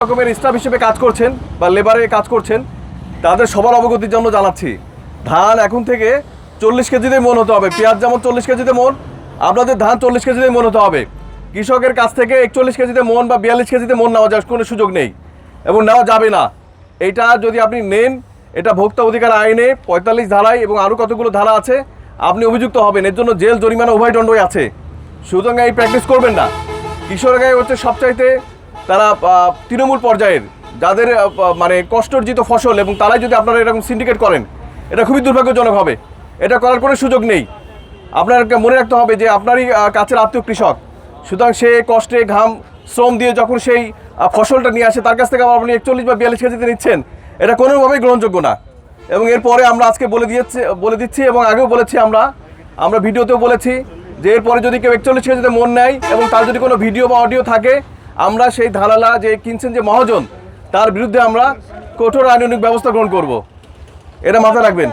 রকমের স্টাফ হিসেবে কাজ করছেন বা লেবারে কাজ করছেন, তাদের সবার অবগতির জন্য জানাচ্ছি, ধান এখন থেকে 40 কেজিতে মন হতে হবে। পেঁয়াজ যেমন 40 কেজিতে মন, আপনাদের ধান 40 কেজিতে মন হতে হবে। কৃষকের কাছ থেকে 41 কেজিতে মন বা 42 কেজিতে মন নেওয়া যাওয়ার কোনো সুযোগ নেই এবং নেওয়া যাবে না। এইটা যদি আপনি নেন, এটা ভোক্তা অধিকার আইনে 45 ধারায় এবং আরও কতগুলো ধারা আছে, আপনি অভিযুক্ত হবেন। এর জন্য জেল, জরিমানা উভয় দণ্ডই আছে। সুতরাং এই প্র্যাকটিস করবেন না। কৃষকরাই হচ্ছে সবচাইতে তারা তৃণমূল পর্যায়ের, যাদের মানে কষ্টার্জিত ফসল, এবং তারাই যদি আপনারা এরকম সিন্ডিকেট করেন, এটা খুবই দুর্ভাগ্যজনক হবে। এটা করার কোনো সুযোগ নেই। আপনাকে মনে রাখতে হবে যে আপনারই কাছের আত্মীয় কৃষক, সুতরাং সে কষ্টে ঘাম শ্রম দিয়ে যখন সেই ফসলটা নিয়ে আসে, তার কাছ থেকে আপনি 41 বা 42 কেজিতে নিচ্ছেন, এটা কোনোভাবেই গ্রহণযোগ্য না। এবং এরপরে আমরা আজকে বলে দিচ্ছি এবং আগেও বলেছি, আমরা ভিডিওতেও বলেছি যে এরপরে যদি কেউ 41 কেজিতে মন নেয় এবং তার যদি কোনো ভিডিও বা অডিও থাকে, আমরা সেই ধারালা যে কিনছেন যে মহাজন, তার বিরুদ্ধে আমরা কঠোর আইনানুগ ব্যবস্থা গ্রহণ করব। এটা মাথায় রাখবেন।